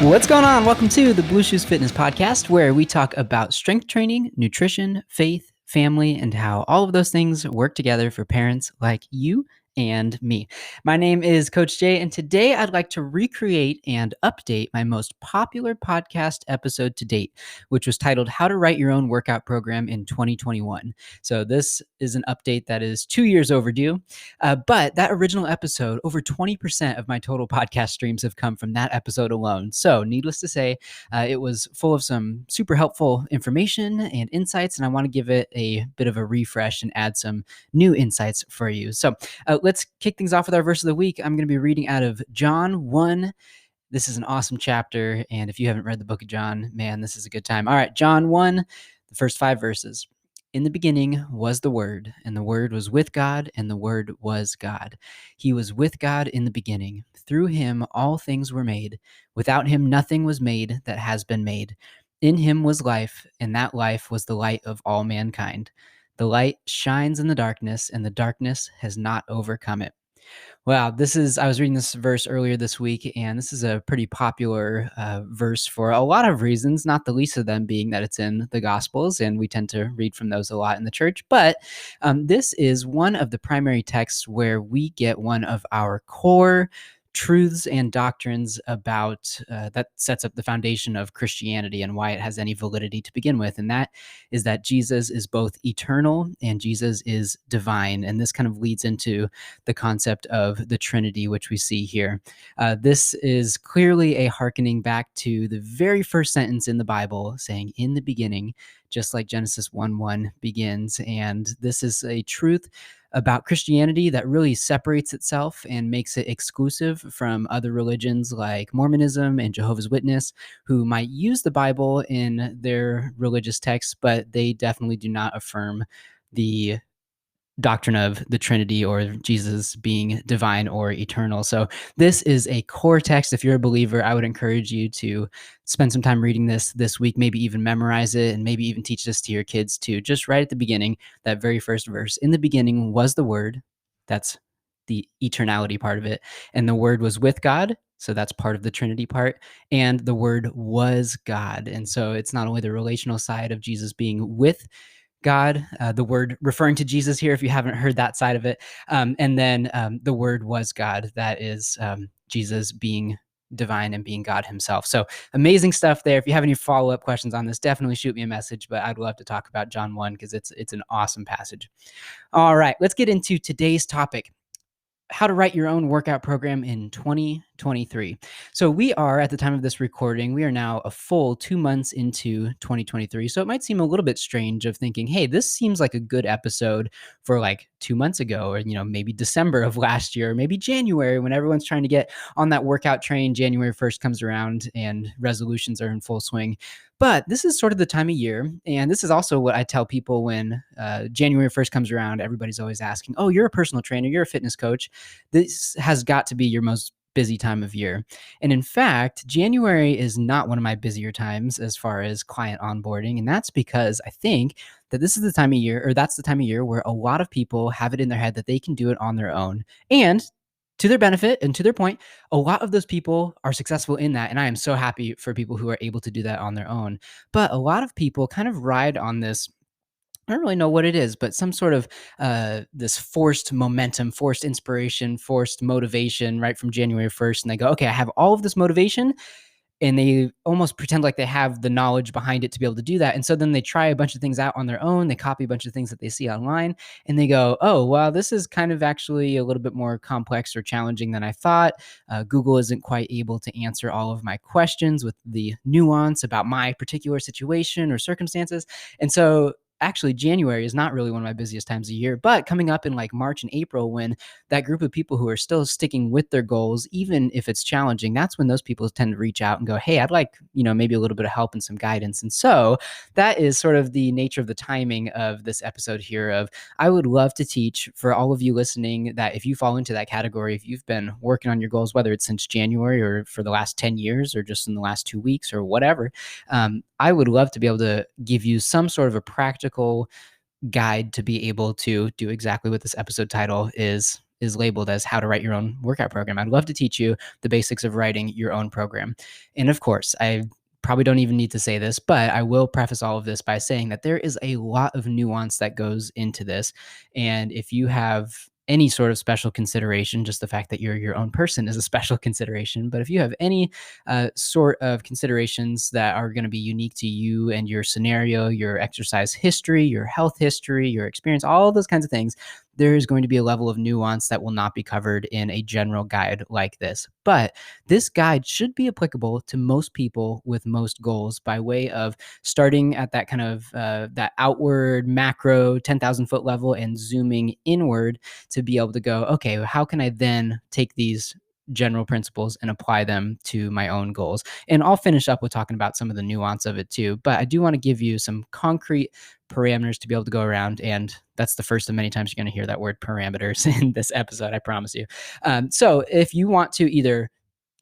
What's going on? Welcome to the Blue Shoes Fitness Podcast, where we talk about strength training, nutrition, faith, family, and how all of those things work together for parents like you and me. My name is Coach Jay, and today I'd like to recreate and update my most popular podcast episode to date, which was titled How to Write Your Own Workout Program in 2021. So this is an update that is 2 years overdue, but that original episode, over 20% of my total podcast streams have come from that episode alone. So needless to say, it was full of some super helpful information and insights, and I want to give it a bit of a refresh and add some new insights for you. So let's kick things off with our verse of the week. I'm going to be reading out of John 1. This is an awesome chapter, and if you haven't read the book of John, man, this is a good time. All right, John 1, the first 5 verses. In the beginning was the Word, and the Word was with God, and the Word was God. He was with God in the beginning. Through him all things were made. Without him nothing was made that has been made. In him was life, and that life was the light of all mankind. The light shines in the darkness, and the darkness has not overcome it. Wow, I was reading this verse earlier this week, and this is a pretty popular verse for a lot of reasons, not the least of them being that it's in the Gospels, and we tend to read from those a lot in the church. But this is one of the primary texts where we get one of our core truths and doctrines about that sets up the foundation of Christianity and why it has any validity to begin with. And that is that Jesus is both eternal and Jesus is divine. And this kind of leads into the concept of the Trinity, which we see here. This is clearly a hearkening back to the very first sentence in the Bible saying, in the beginning, just like Genesis 1:1 begins. And this is a truth about Christianity that really separates itself and makes it exclusive from other religions like Mormonism and Jehovah's Witness, who might use the Bible in their religious texts, but they definitely do not affirm the doctrine of the Trinity or Jesus being divine or eternal. So this is a core text. If you're a believer, I would encourage you to spend some time reading this week, maybe even memorize it, and maybe even teach this to your kids too. Just right at the beginning, that very first verse, in the beginning was the Word. That's the eternality part of it. And the Word was with God. So that's part of the Trinity part. And the Word was God. And so it's not only the relational side of Jesus being with God, the Word referring to Jesus here, if you haven't heard that side of it. And then the Word was God. That is Jesus being divine and being God himself. So amazing stuff there. If you have any follow-up questions on this, definitely shoot me a message, but I'd love to talk about John 1 because it's an awesome passage. All right, let's get into today's topic. How to write your own workout program in 2023. So we are, at the time of this recording, we are now a full 2 months into 2023. So it might seem a little bit strange of thinking, hey, this seems like a good episode for like 2 months ago, or, maybe December of last year, or maybe January when everyone's trying to get on that workout train. January 1st comes around and resolutions are in full swing. But this is sort of the time of year. And this is also what I tell people when January 1st comes around. Everybody's always asking, oh, you're a personal trainer, you're a fitness coach. This has got to be your most busy time of year. And in fact, January is not one of my busier times as far as client onboarding. And that's because I think that this is the time of year, or that's the time of year where a lot of people have it in their head that they can do it on their own. And to their benefit and to their point, a lot of those people are successful in that. And I am so happy for people who are able to do that on their own. But a lot of people kind of ride on this, I don't really know what it is, but some sort of this forced momentum, forced inspiration, forced motivation right from January 1st. And they go, okay, I have all of this motivation. And they almost pretend like they have the knowledge behind it to be able to do that. And so then they try a bunch of things out on their own. They copy a bunch of things that they see online, and they go, oh, well, this is kind of actually a little bit more complex or challenging than I thought. Google isn't quite able to answer all of my questions with the nuance about my particular situation or circumstances. And so actually January is not really one of my busiest times of year, but coming up in like March and April, when that group of people who are still sticking with their goals, even if it's challenging, that's when those people tend to reach out and go, hey, I'd like, maybe a little bit of help and some guidance. And so that is sort of the nature of the timing of this episode here of, I would love to teach for all of you listening that if you fall into that category, if you've been working on your goals, whether it's since January or for the last 10 years or just in the last 2 weeks or whatever, I would love to be able to give you some sort of a practical guide to be able to do exactly what this episode title is is labeled as how to write your own workout program. I'd love to teach you the basics of writing your own program. And of course, I probably don't even need to say this, but I will preface all of this by saying that there is a lot of nuance that goes into this. And if you have any sort of special consideration, just the fact that you're your own person is a special consideration. But if you have any sort of considerations that are going to be unique to you and your scenario, your exercise history, your health history, your experience, all those kinds of things, there is going to be a level of nuance that will not be covered in a general guide like this. But this guide should be applicable to most people with most goals by way of starting at that kind of that outward macro 10,000 foot level and zooming inward to be able to go, okay, how can I then take these general principles and apply them to my own goals? And I'll finish up with talking about some of the nuance of it too. But I do want to give you some concrete parameters to be able to go around. And that's the first of many times you're going to hear that word parameters in this episode, I promise you. So if you want to either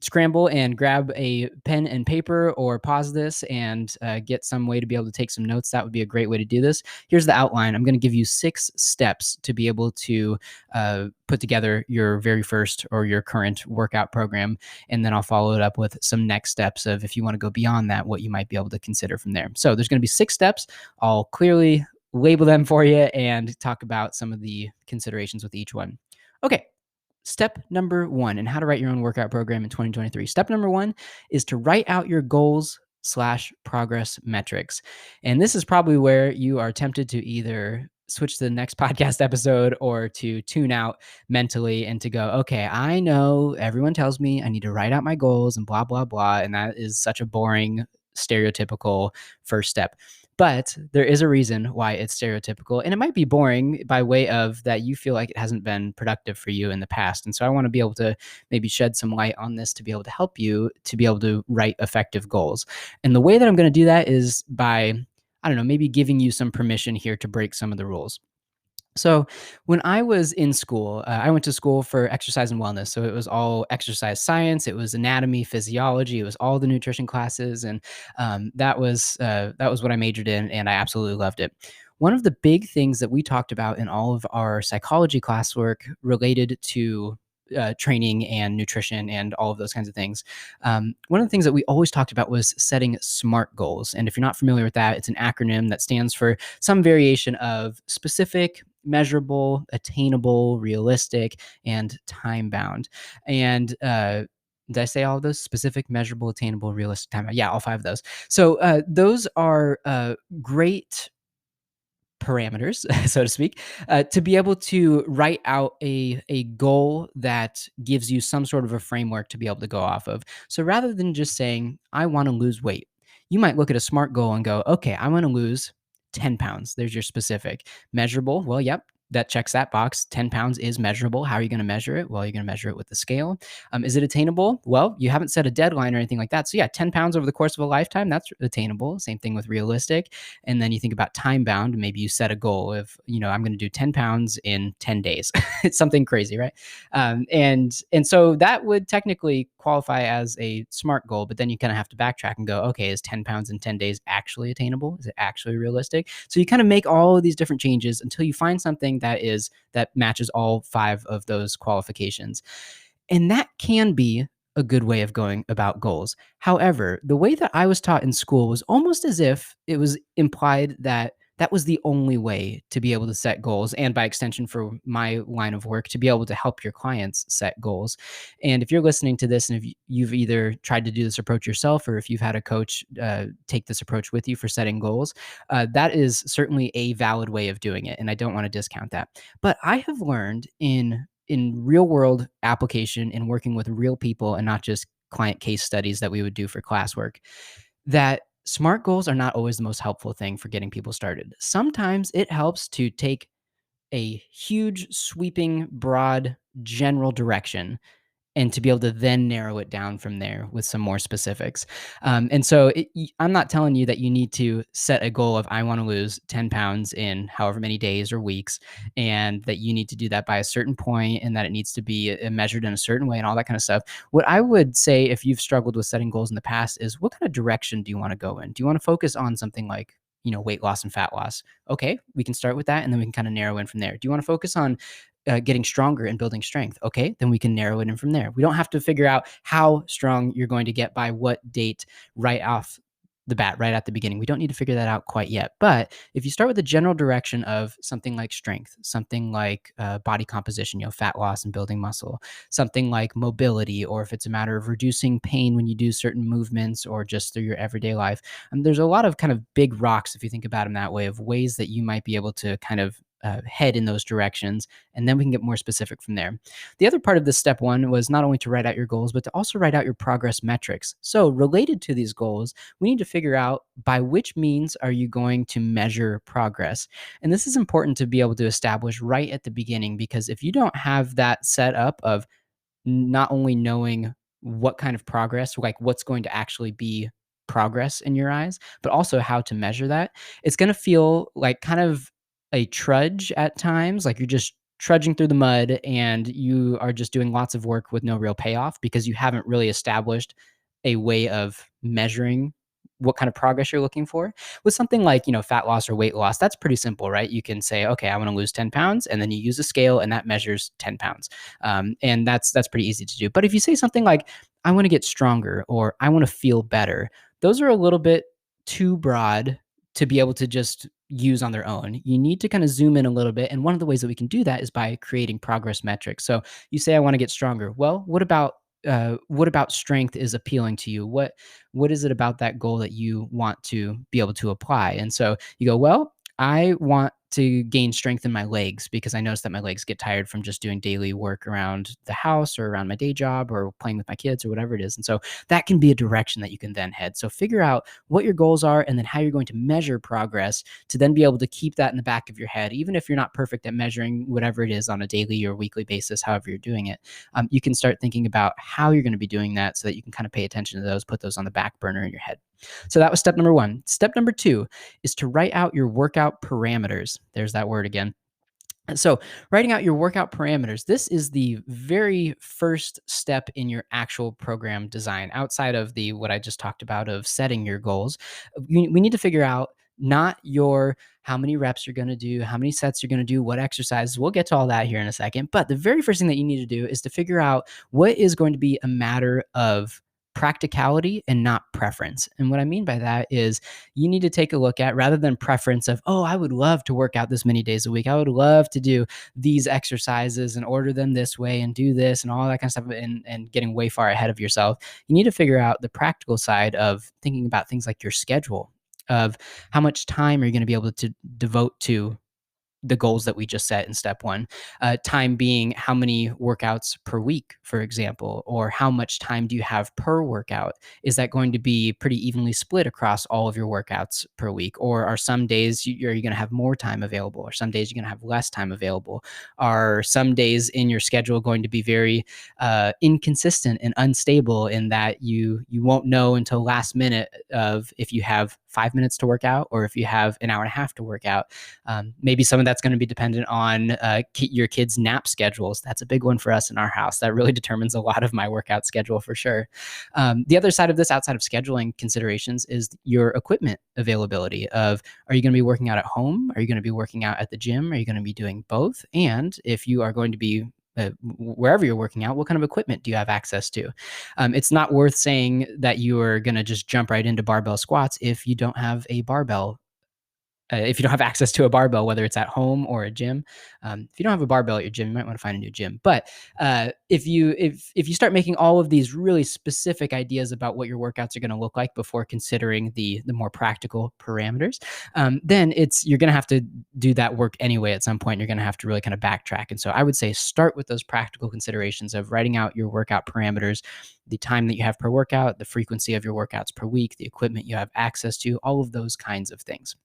scramble and grab a pen and paper or pause this and get some way to be able to take some notes, that would be a great way to do this. Here's the outline. I'm going to give you 6 steps to be able to put together your very first or your current workout program. And then I'll follow it up with some next steps of, if you want to go beyond that, what you might be able to consider from there. So there's going to be 6 steps. I'll clearly label them for you and talk about some of the considerations with each one. Okay. Step number 1 and how to write your own workout program in 2023. Step number 1 is to write out your goals/progress metrics. And this is probably where you are tempted to either switch to the next podcast episode or to tune out mentally and to go, okay, I know everyone tells me I need to write out my goals and blah, blah, blah. And that is such a boring, stereotypical first step. But there is a reason why it's stereotypical, and it might be boring by way of that you feel like it hasn't been productive for you in the past. And so I want to be able to maybe shed some light on this to be able to help you to be able to write effective goals. And the way that I'm going to do that is by, I don't know, maybe giving you some permission here to break some of the rules. So, when I was in school, I went to school for exercise and wellness. So, it was all exercise science, it was anatomy, physiology, it was all the nutrition classes. And that was what I majored in. And I absolutely loved it. One of the big things that we talked about in all of our psychology classwork related to training and nutrition and all of those kinds of things. One of the things that we always talked about was setting SMART goals. And if you're not familiar with that, it's an acronym that stands for some variation of specific, measurable, attainable, realistic, and time bound. And did I say all of those? Specific, measurable, attainable, realistic, time bound? Yeah, all 5 of those. So those are great parameters, so to speak, to be able to write out a goal that gives you some sort of a framework to be able to go off of. So rather than just saying, I want to lose weight, you might look at a SMART goal and go, okay, I want to lose 10 pounds. There's your specific. Measurable. Well, yep, that checks that box. 10 pounds is measurable. How are you going to measure it? Well, you're going to measure it with the scale. Is it attainable? Well, you haven't set a deadline or anything like that. So yeah, 10 pounds over the course of a lifetime, that's attainable. Same thing with realistic. And then you think about time bound. Maybe you set a goal of, I'm going to do 10 pounds in 10 days. It's something crazy, right? And so that would technically qualify as a SMART goal, but then you kind of have to backtrack and go, okay, is 10 pounds in 10 days actually attainable? Is it actually realistic? So you kind of make all of these different changes until you find something that matches all 5 of those qualifications. And that can be a good way of going about goals. However, the way that I was taught in school was almost as if it was implied that that was the only way to be able to set goals, and by extension for my line of work, to be able to help your clients set goals. And if you're listening to this and if you've either tried to do this approach yourself or if you've had a coach take this approach with you for setting goals, that is certainly a valid way of doing it. And I don't want to discount that. But I have learned in real world application in working with real people and not just client case studies that we would do for classwork, that SMART goals are not always the most helpful thing for getting people started. Sometimes it helps to take a huge, sweeping, broad, general direction and to be able to then narrow it down from there with some more specifics. And so I'm not telling you that you need to set a goal of, I want to lose 10 pounds in however many days or weeks, and that you need to do that by a certain point and that it needs to be measured in a certain way and all that kind of stuff. What I would say, if you've struggled with setting goals in the past, is what kind of direction do you want to go in? Do you want to focus on something like, weight loss and fat loss? Okay, we can start with that and then we can kind of narrow in from there. Do you want to focus on getting stronger and building strength. Okay, then we can narrow it in from there. We don't have to figure out how strong you're going to get by what date right off the bat, right at the beginning. We don't need to figure that out quite yet. But if you start with the general direction of something like strength, something like body composition, fat loss and building muscle, something like mobility, or if it's a matter of reducing pain when you do certain movements or just through your everyday life, there's a lot of kind of big rocks, if you think about them that way, of ways that you might be able to kind of head in those directions, and then we can get more specific from there. The other part of this step one was not only to write out your goals, but to also write out your progress metrics. So, related to these goals, we need to figure out by which means are you going to measure progress. And this is important to be able to establish right at the beginning, because if you don't have that set up of not only knowing what kind of progress, like what's going to actually be progress in your eyes, but also how to measure that, it's going to feel like kind of a trudge at times, like you're just trudging through the mud and you are just doing lots of work with no real payoff because you haven't really established a way of measuring what kind of progress you're looking for. With something like, fat loss or weight loss, that's pretty simple, right? You can say, okay, I want to lose 10 pounds, and then you use a scale and that measures 10 pounds. And that's pretty easy to do. But if you say something like, I want to get stronger or I want to feel better, those are a little bit too broad to be able to just use on their own. You need to kind of zoom in a little bit. And one of the ways that we can do that is by creating progress metrics. So you say, I want to get stronger. Well, what about strength is appealing to you? What is it about that goal that you want to be able to apply? And so you go, well, I want to gain strength in my legs because I notice that my legs get tired from just doing daily work around the house or around my day job or playing with my kids or whatever it is. And so that can be a direction that you can then head. So figure out what your goals are and then how you're going to measure progress to then be able to keep that in the back of your head. Even if you're not perfect at measuring whatever it is on a daily or weekly basis, however you're doing it, you can start thinking about how you're going to be doing that so that you can kind of pay attention to those, put those on the back burner in your head. So that was step number one. Step number two is to write out your workout parameters. There's that word again. So, writing out your workout parameters, this is the very first step in your actual program design outside of the what I just talked about of setting your goals. We need to figure out not your how many reps you're going to do, how many sets you're going to do, what exercises. We'll get to all that here in a second. But the very first thing that you need to do is to figure out what is going to be a matter of practicality and not preference. And what I mean by that is you need to take a look at, rather than preference of, oh, I would love to work out this many days a week. I would love to do these exercises and order them this way and do this and all that kind of stuff, and getting way far ahead of yourself. You need to figure out the practical side of thinking about things like your schedule, of how much time are you going to be able to devote to the goals that we just set in step one. Time being how many workouts per week, for example, or how much time do you have per workout? Is that going to be pretty evenly split across all of your workouts per week? Or are some days are you going to have more time available? Or some days you're going to have less time available? Are some days in your schedule going to be very inconsistent and unstable in that you won't know until last minute of if you have 5 minutes to work out or if you have an hour and a half to work out? Maybe some of that's going to be dependent on your kids' nap schedules. That's a big one for us in our house. That really determines a lot of my workout schedule for sure. The other side of this, outside of scheduling considerations, is your equipment availability. Of, are you going to be working out at home? Are you going to be working out at the gym? Are you going to be doing both? And if you are going to be wherever you're working out, what kind of equipment do you have access to? It's not worth saying that you are going to just jump right into barbell squats if you don't have a barbell. If you don't have access to a barbell, whether it's at home or a gym. If you don't have a barbell at your gym, you might want to find a new gym. But if you start making all of these really specific ideas about what your workouts are going to look like before considering the more practical parameters, then you're going to have to do that work anyway. At some point, you're going to have to really kind of backtrack. And so I would say start with those practical considerations of writing out your workout parameters, the time that you have per workout, the frequency of your workouts per week, the equipment you have access to, all of those kinds of things.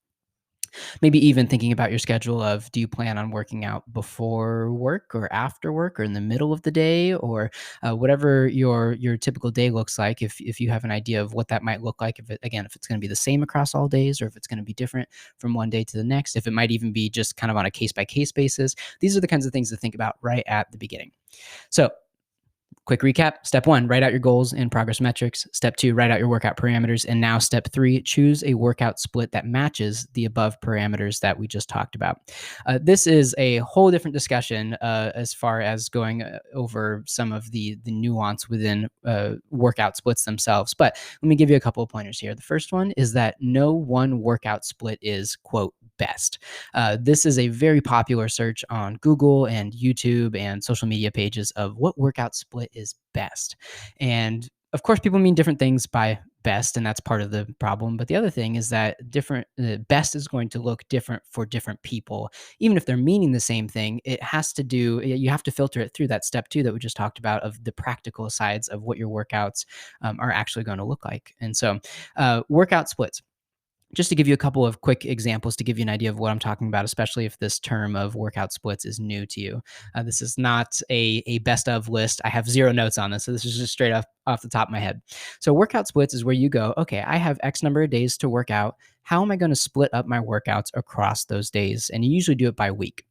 Maybe even thinking about your schedule of, do you plan on working out before work or after work or in the middle of the day, or whatever your typical day looks like. If you have an idea of what that might look like, if it's going to be the same across all days, or if it's going to be different from one day to the next, if it might even be just kind of on a case by case basis. These are the kinds of things to think about right at the beginning. So Quick recap. Step 1, write out your goals and progress metrics. Step 2, write out your workout parameters. And now step 3, choose a workout split that matches the above parameters that we just talked about. This is a whole different discussion as far as going over some of the nuance within workout splits themselves. But let me give you a couple of pointers here. The first one is that no one workout split is, quote, best. This is a very popular search on Google and YouTube and social media pages of what workout split is best. And of course, people mean different things by best, and that's part of the problem. But the other thing is that different best is going to look different for different people, even if they're meaning the same thing. It has to do. You have to filter it through that step 2 that we just talked about of the practical sides of what your workouts are actually going to look like. And so, workout splits, just to give you a couple of quick examples to give you an idea of what I'm talking about, especially if this term of workout splits is new to you. This is not a best of list. I have 0 notes on this, so this is just straight off the top of my head. So workout splits is where you go, okay, I have X number of days to work out. How am I going to split up my workouts across those days? And you usually do it by week.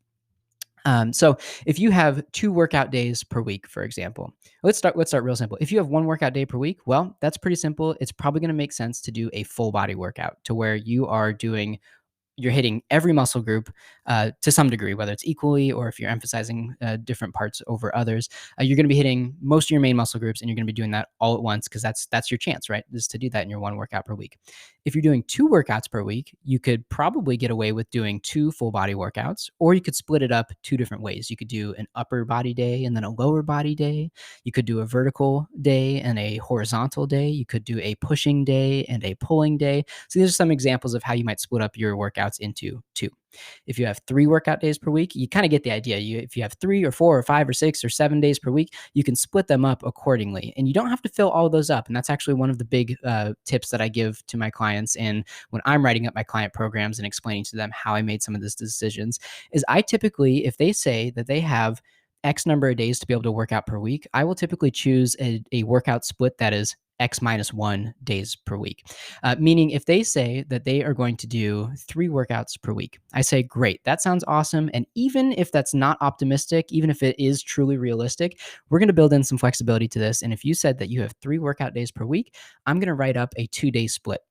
So if you have 2 workout days per week, for example, let's start real simple. If you have 1 workout day per week, well, that's pretty simple. It's probably going to make sense to do a full body workout to where you're hitting every muscle group to some degree, whether it's equally or if you're emphasizing different parts over others. You're going to be hitting most of your main muscle groups, and you're going to be doing that all at once because that's your chance, right? Is to do that in your 1 workout per week. If you're doing 2 workouts per week, you could probably get away with doing 2 full body workouts, or you could split it up 2 different ways. You could do an upper body day and then a lower body day. You could do a vertical day and a horizontal day. You could do a pushing day and a pulling day. So these are some examples of how you might split up your workouts into 2. If you have 3 workout days per week, you kind of get the idea. If you have 3 or 4 or 5 or 6 or 7 days per week, you can split them up accordingly. And you don't have to fill all of those up. And that's actually one of the big tips that I give to my clients. And when I'm writing up my client programs and explaining to them how I made some of these decisions, is I typically, if they say that they have X number of days to be able to work out per week, I will typically choose a workout split that is X minus 1 days per week. Meaning, if they say that they are going to do 3 workouts per week, I say, great, that sounds awesome. And even if that's not optimistic, even if it is truly realistic, we're going to build in some flexibility to this. And if you said that you have 3 workout days per week, I'm going to write up a 2-day split.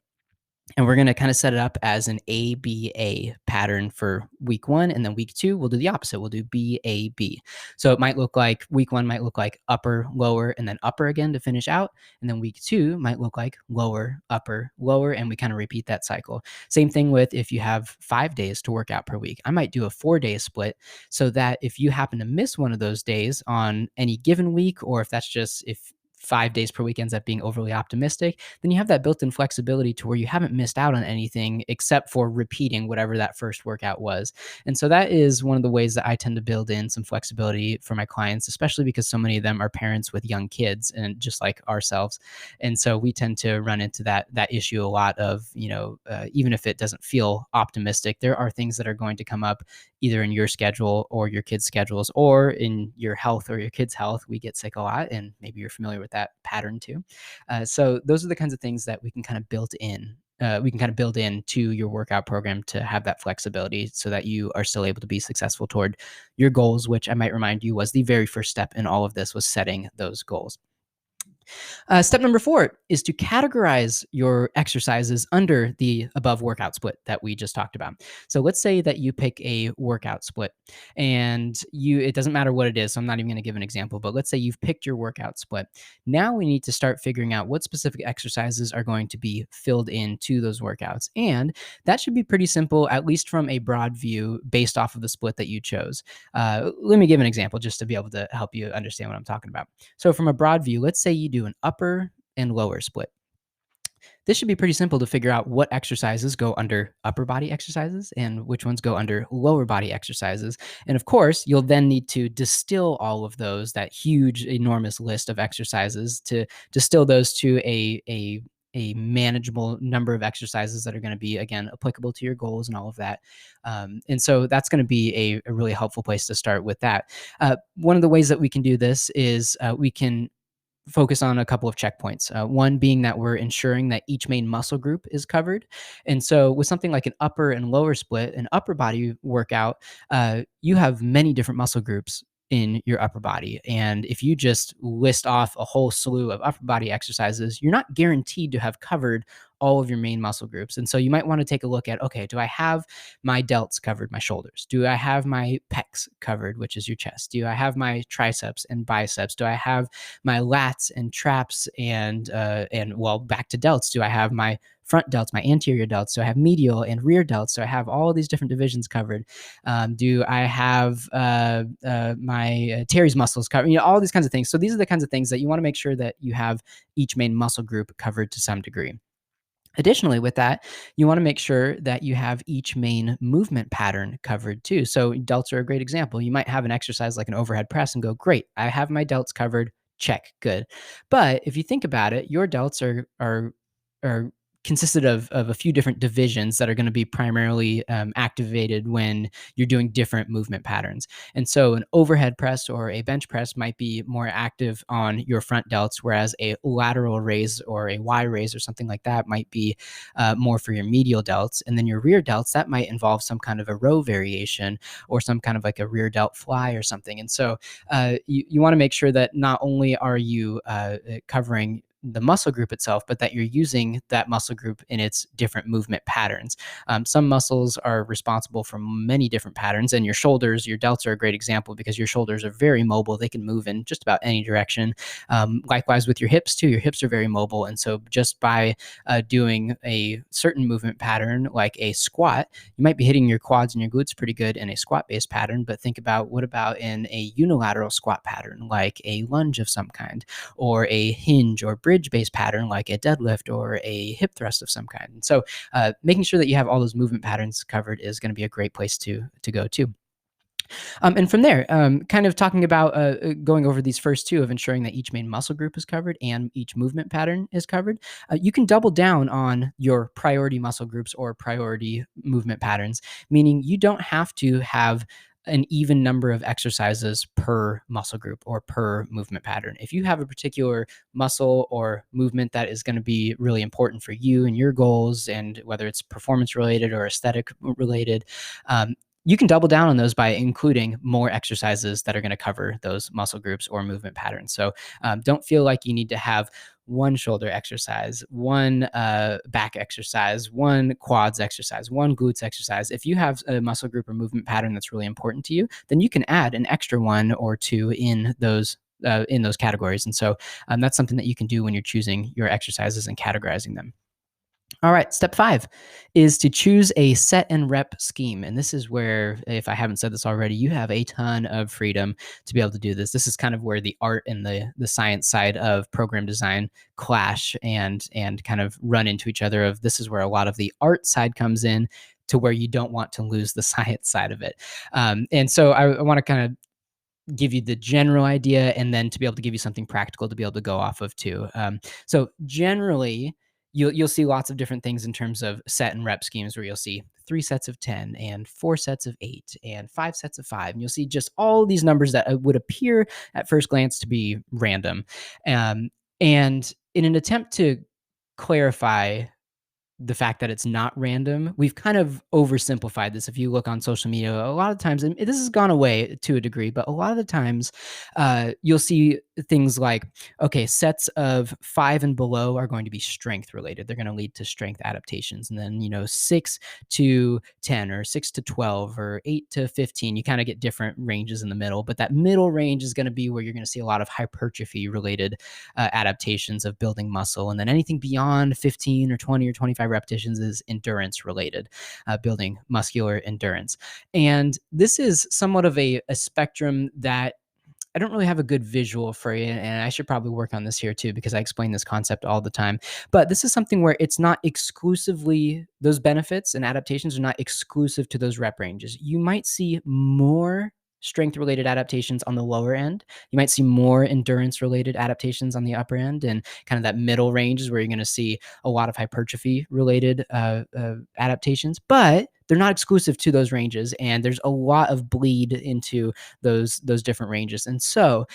And we're going to kind of set it up as an ABA pattern for week 1. And then week 2, we'll do the opposite. We'll do BAB. So it might look like week 1 might look like upper, lower, and then upper again to finish out. And then week 2 might look like lower, upper, lower. And we kind of repeat that cycle. Same thing with if you have 5 days to work out per week. I might do a 4-day split so that if you happen to miss one of those days on any given week, or if that's just if 5 days per week ends up being overly optimistic, then you have that built-in flexibility to where you haven't missed out on anything except for repeating whatever that first workout was. And so that is one of the ways that I tend to build in some flexibility for my clients, especially because so many of them are parents with young kids and just like ourselves. And so we tend to run into that issue a lot of, even if it doesn't feel optimistic, there are things that are going to come up either in your schedule or your kids' schedules or in your health or your kids' health. We get sick a lot, and maybe you're familiar with that pattern too. So those are the kinds of things that we can kind of build into your workout program to have that flexibility so that you are still able to be successful toward your goals, which I might remind you was the very first step in all of this, was setting those goals. Step number 4 is to categorize your exercises under the above workout split that we just talked about. So let's say that you pick a workout split and it doesn't matter what it is. So I'm not even going to give an example, but let's say you've picked your workout split. Now we need to start figuring out what specific exercises are going to be filled into those workouts. And that should be pretty simple, at least from a broad view based off of the split that you chose. Let me give an example just to be able to help you understand what I'm talking about. So from a broad view, let's say you do an upper and lower split. This should be pretty simple to figure out what exercises go under upper body exercises and which ones go under lower body exercises. And of course, you'll then need to distill all of those, that huge, enormous list of exercises, to distill those to a manageable number of exercises that are going to be, again, applicable to your goals and all of that. And so that's going to be a really helpful place to start with that. One of the ways that we can do this is we can focus on a couple of checkpoints. One being that we're ensuring that each main muscle group is covered. And so with something like an upper and lower split, an upper body workout, you have many different muscle groups in your upper body. And if you just list off a whole slew of upper body exercises, you're not guaranteed to have covered all of your main muscle groups. And so you might want to take a look at, okay, do I have my delts covered, my shoulders? Do I have my pecs covered, which is your chest? Do I have my triceps and biceps? Do I have my lats and traps and well, back to delts? Do I have my front delts, my anterior delts? Do I have medial and rear delts? Do I have all these different divisions covered? Do I have my teres muscles covered? All these kinds of things. So these are the kinds of things that you want to make sure that you have each main muscle group covered to some degree. Additionally, with that, you want to make sure that you have each main movement pattern covered too. So, delts are a great example. You might have an exercise like an overhead press and go, great, I have my delts covered. Check, good. But if you think about it, your delts are consisted of a few different divisions that are going to be primarily activated when you're doing different movement patterns. And so an overhead press or a bench press might be more active on your front delts, whereas a lateral raise or a Y raise or something like that might be more for your medial delts. And then your rear delts, that might involve some kind of a row variation or some kind of like a rear delt fly or something. And so you want to make sure that not only are you covering the muscle group itself, but that you're using that muscle group in its different movement patterns. Some muscles are responsible for many different patterns, and your shoulders, your delts are a great example because your shoulders are very mobile. They can move in just about any direction. Likewise with your hips too, your hips are very mobile. And so just by doing a certain movement pattern, like a squat, you might be hitting your quads and your glutes pretty good in a squat based pattern, but think about what about in a unilateral squat pattern, like a lunge of some kind, or a hinge or bridge based pattern like a deadlift or a hip thrust of some kind. And so making sure that you have all those movement patterns covered is going to be a great place to go to. And from there, kind of talking about going over these first two of ensuring that each main muscle group is covered and each movement pattern is covered, you can double down on your priority muscle groups or priority movement patterns, meaning you don't have to have an even number of exercises per muscle group or per movement pattern. If you have a particular muscle or movement that is going to be really important for you and your goals, and whether it's performance related or aesthetic related, you can double down on those by including more exercises that are going to cover those muscle groups or movement patterns. So don't feel like you need to have one shoulder exercise, one back exercise, one quads exercise, one glutes exercise. If you have a muscle group or movement pattern that's really important to you, then you can add an extra one or two in those categories. And so that's something that you can do when you're choosing your exercises and categorizing them. All right, step 5 is to choose a set and rep scheme. And this is where, if I haven't said this already, you have a ton of freedom to be able to do this. This is kind of where the art and the science side of program design clash and kind of run into each other. Of this is where a lot of the art side comes in, to where you don't want to lose the science side of it. And so I want to kind of give you the general idea, and then to be able to give you something practical to be able to go off of too. So generally, you'll see lots of different things in terms of set and rep schemes, where you'll see 3 sets of 10 and 4 sets of 8 and 5 sets of 5, and you'll see just all these numbers that would appear at first glance to be random. And in an attempt to clarify the fact that it's not random, we've kind of oversimplified this. If you look on social media, a lot of times, and this has gone away to a degree, but a lot of the times you'll see things like, okay, sets of 5 and below are going to be strength related. They're going to lead to strength adaptations. And then, 6 to 10 or 6 to 12 or 8 to 15, you kind of get different ranges in the middle. But that middle range is going to be where you're going to see a lot of hypertrophy related adaptations of building muscle. And then anything beyond 15 or 20 or 25 repetitions is endurance related, building muscular endurance. And this is somewhat of a spectrum that I don't really have a good visual for you, and I should probably work on this here too, because I explain this concept all the time. But this is something where it's not exclusively, those benefits and adaptations are not exclusive to those rep ranges. You might see more strength related adaptations on the lower end. You might see more endurance related adaptations on the upper end, and kind of that middle range is where you're going to see a lot of hypertrophy related adaptations. But they're not exclusive to those ranges, and there's a lot of bleed into those different ranges. And so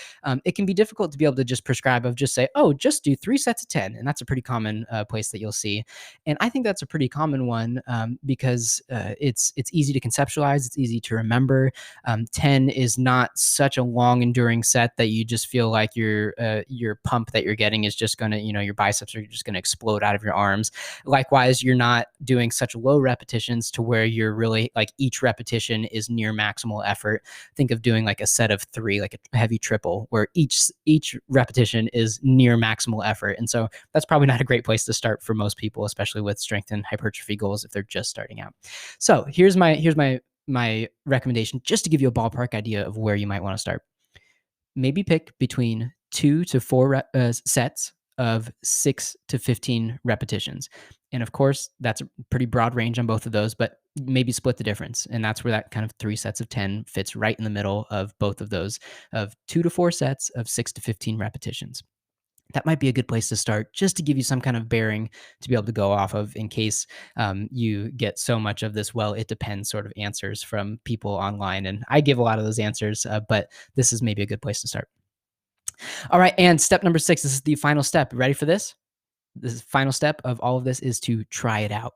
it can be difficult to be able to just prescribe of just say, oh, just do 3 sets of 10. And that's a pretty common place that you'll see. And I think that's a pretty common one because it's easy to conceptualize, it's easy to remember. 10 is not such a long enduring set that you just feel like your pump that you're getting is just going to, your biceps are just going to explode out of your arms. Likewise, you're not doing such low repetitions to where you're really like each repetition is near maximal effort. Think of doing like a set of 3, like a heavy triple, where each repetition is near maximal effort. And so that's probably not a great place to start for most people, especially with strength and hypertrophy goals if they're just starting out. So here's my recommendation, just to give you a ballpark idea of where you might want to start. Maybe pick between 2 to 4 sets of 6 to 15 repetitions. And of course, that's a pretty broad range on both of those, but maybe split the difference. And that's where that kind of 3 sets of 10 fits right in the middle of both of those, of 2 to 4 sets of 6 to 15 repetitions. That might be a good place to start, just to give you some kind of bearing to be able to go off of in case you get so much of this, well, it depends sort of answers from people online. And I give a lot of those answers, but this is maybe a good place to start. All right. And step number 6, this is the final step. Ready for this? This is final step of all of this is to try it out.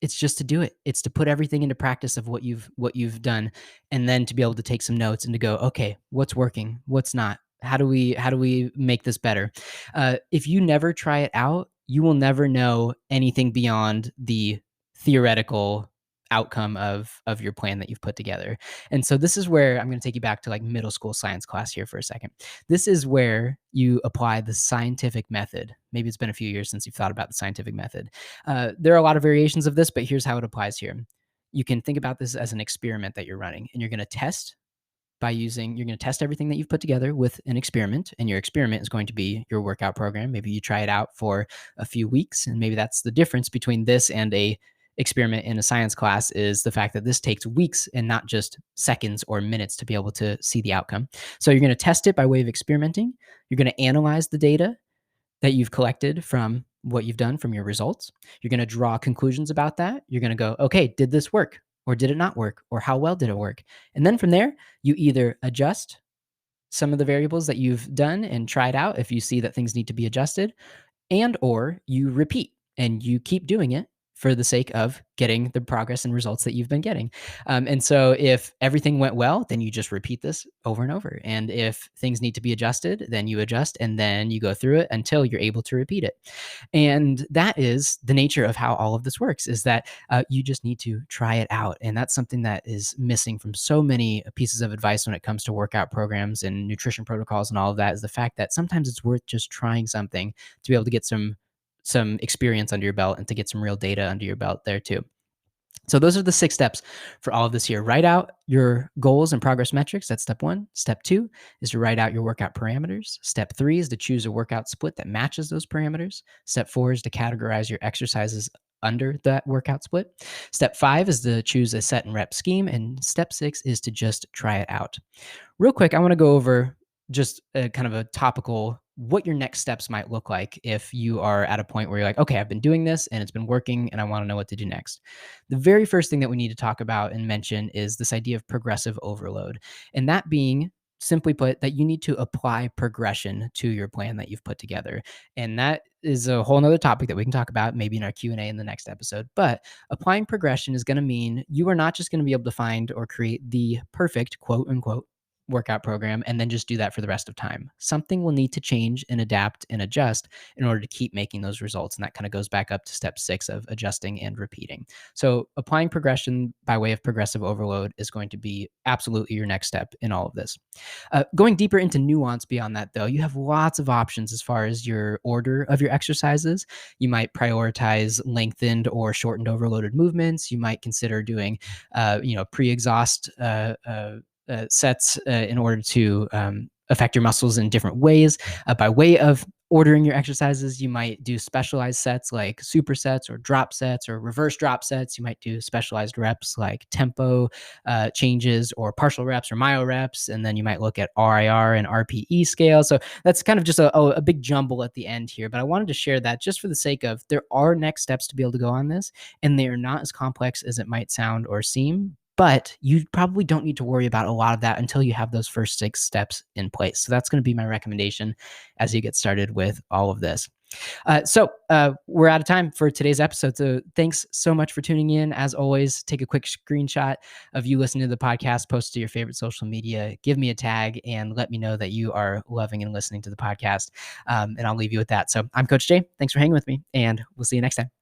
It's just to do it. It's to put everything into practice of what you've done, and then to be able to take some notes and to go, okay, what's working, what's not, how do we make this better. If you never try it out, you will never know anything beyond the theoretical outcome of your plan that you've put together. And so this is where I'm going to take you back to like middle school science class here for a second. This is where you apply the scientific method. Maybe it's been a few years since you've thought about the scientific method. There are a lot of variations of this, but here's how it applies here. You can think about this as an experiment that you're running, and you're going to test everything that you've put together with an experiment, and your experiment is going to be your workout program. Maybe you try it out for a few weeks, and maybe that's the difference between this and a experiment in a science class, is the fact that this takes weeks and not just seconds or minutes to be able to see the outcome. So you're going to test it by way of experimenting. You're going to analyze the data that you've collected from what you've done, from your results. You're going to draw conclusions about that. You're going to go, okay, did this work or did it not work, or how well did it work? And then from there, you either adjust some of the variables that you've done and tried out if you see that things need to be adjusted, and or you repeat and you keep doing it for the sake of getting the progress and results that you've been getting. And so if everything went well, then you just repeat this over and over. And if things need to be adjusted, then you adjust, and then you go through it until you're able to repeat it. And that is the nature of how all of this works, is that you just need to try it out. And that's something that is missing from so many pieces of advice when it comes to workout programs and nutrition protocols and all of that, is the fact that sometimes it's worth just trying something to be able to get some experience under your belt and to get some real data under your belt there too. So those are the 6 steps for all of this here. Write out your goals and progress metrics. That's step 1. Step 2 is to write out your workout parameters. Step 3 is to choose a workout split that matches those parameters. Step 4 is to categorize your exercises under that workout split. Step 5 is to choose a set and rep scheme. And step 6 is to just try it out. Real quick, I want to go over just a kind of a topical, what your next steps might look like if you are at a point where you're like, okay, I've been doing this and it's been working and I want to know what to do next. The very first thing that we need to talk about and mention is this idea of progressive overload. And that being, simply put, that you need to apply progression to your plan that you've put together. And that is a whole nother topic that we can talk about maybe in our Q&A in the next episode. But applying progression is going to mean you are not just going to be able to find or create the perfect, quote unquote, workout program and then just do that for the rest of time. Something will need to change and adapt and adjust in order to keep making those results. And that kind of goes back up to step 6 of adjusting and repeating. So applying progression by way of progressive overload is going to be absolutely your next step in all of this. Going deeper into nuance beyond that, though, you have lots of options as far as your order of your exercises. You might prioritize lengthened or shortened overloaded movements. You might consider doing, pre-exhaust sets in order to affect your muscles in different ways. By way of ordering your exercises. You might do specialized sets like supersets or drop sets or reverse drop sets. You might do specialized reps like tempo changes or partial reps or myo reps. And then you might look at RIR and RPE scale. So that's kind of just a big jumble at the end here. But I wanted to share that just for the sake of there are next steps to be able to go on this, and they are not as complex as it might sound or seem. But you probably don't need to worry about a lot of that until you have those first 6 steps in place. So that's going to be my recommendation as you get started with all of this. We're out of time for today's episode. So thanks so much for tuning in. As always, take a quick screenshot of you listening to the podcast, post to your favorite social media, give me a tag, and let me know that you are loving and listening to the podcast. And I'll leave you with that. So I'm Coach Jay. Thanks for hanging with me, and we'll see you next time.